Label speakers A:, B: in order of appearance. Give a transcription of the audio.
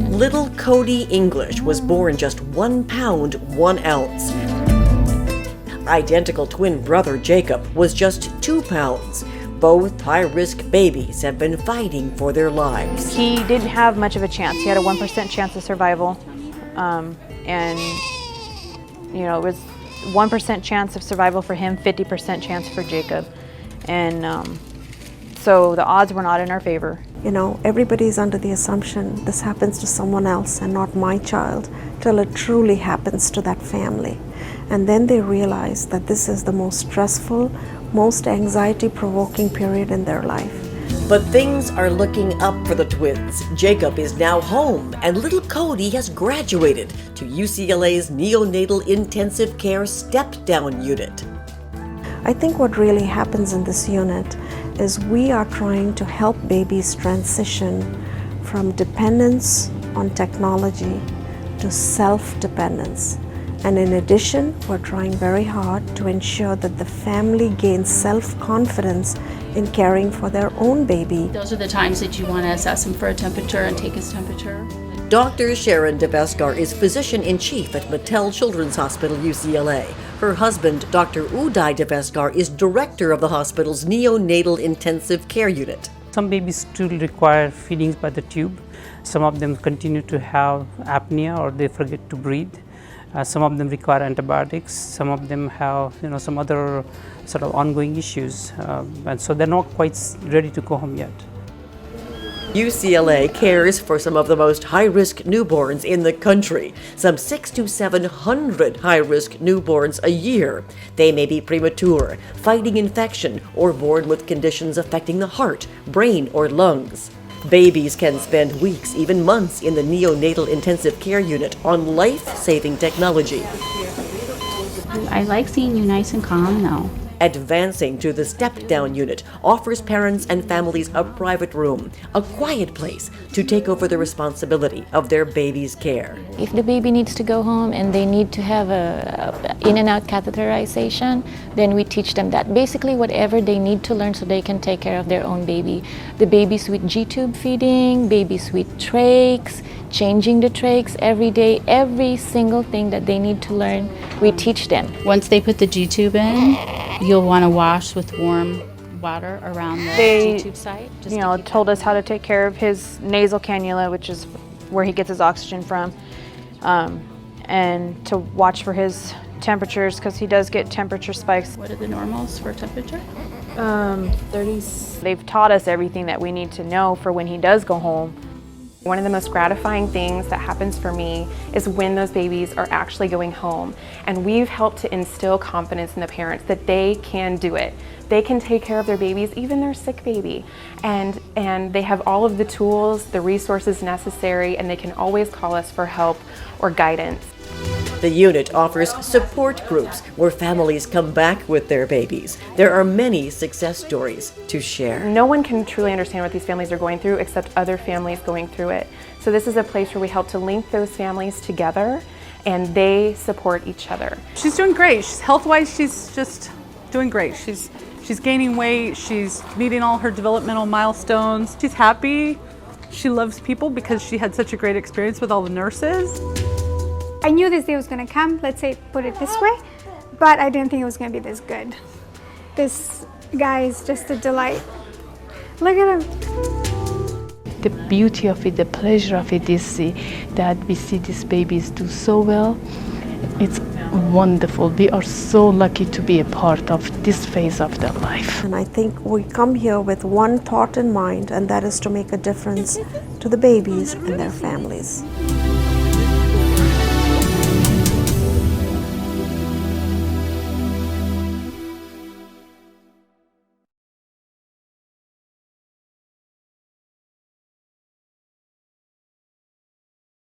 A: Little Cody English was born just 1 pound, 1 ounce. Identical twin brother Jacob was just 2 pounds. Both high-risk babies have been fighting for their lives.
B: He didn't have much of a chance. He had a 1% chance of survival. And, you know, it was 1% chance of survival for him, 50% chance for Jacob. And so the odds were not in our favor.
C: You know, everybody's under the assumption this happens to someone else and not my child, till it truly happens to that family. And then they realize that this is the most stressful, most anxiety-provoking period in their life.
A: But things are looking up for the twins. Jacob is now home, and little Cody has graduated to UCLA's Neonatal Intensive Care Stepdown unit.
C: I think what really happens in this unit is we are trying to help babies transition from dependence on technology to self-dependence. And in addition, we're trying very hard to ensure that the family gains self-confidence in caring for their own baby.
D: Those are the times that you want to assess him for a temperature and take his temperature.
A: Dr. Shohreh Devaskar is physician-in-chief at Mattel Children's Hospital, UCLA. Her husband, Dr. Uday Devaskar, is director of the hospital's neonatal intensive care unit.
E: Some babies still require feedings by the tube. Some of them continue to have apnea or they forget to breathe. Some of them require antibiotics. Some of them have, some other sort of ongoing issues, and so they're not quite ready to go home yet.
A: UCLA cares for some of the most high-risk newborns in the country, some 600 to 700 high-risk newborns a year. They may be premature, fighting infection, or born with conditions affecting the heart, brain, or lungs. Babies can spend weeks, even months, in the neonatal intensive care unit on life-saving technology.
D: I like seeing you nice and calm now.
A: Advancing to the Stepdown unit offers parents and families a private room, a quiet place to take over the responsibility of their baby's care.
F: If the baby needs to go home and they need to have a in and out catheterization, then we teach them that. Basically whatever they need to learn so they can take care of their own baby. The babies with G-tube feeding, babies with trachs, changing the trachs every day, every single thing that they need to learn, we teach them.
D: Once they put the G-tube in, you'll want to wash with warm water around the G-tube site.
B: Told us how to take care of his nasal cannula, which is where he gets his oxygen from, and to watch for his temperatures because he does get temperature spikes.
D: What are the normals for temperature?
B: 30s. They've taught us everything that we need to know for when he does go home.
G: One of the most gratifying things that happens for me is when those babies are actually going home. And we've helped to instill confidence in the parents that they can do it. They can take care of their babies, even their sick baby. And they have all of the tools, the resources necessary, and they can always call us for help or guidance.
A: The unit offers support groups where families come back with their babies. There are many success stories to share.
G: No one can truly understand what these families are going through except other families going through it. So this is a place where we help to link those families together and they support each other.
H: She's doing great. Health-wise, she's just doing great. She's gaining weight. She's meeting all her developmental milestones. She's happy. She loves people because she had such a great experience with all the nurses.
I: I knew this day was going to come, let's say, put it this way, but I didn't think it was going to be this good. This guy is just a delight. Look at him.
J: The beauty of it, the pleasure of it is that we see these babies do so well. It's wonderful. We are so lucky to be a part of this phase of their life.
C: And I think we come here with one thought in mind, and that is to make a difference to the babies and their families.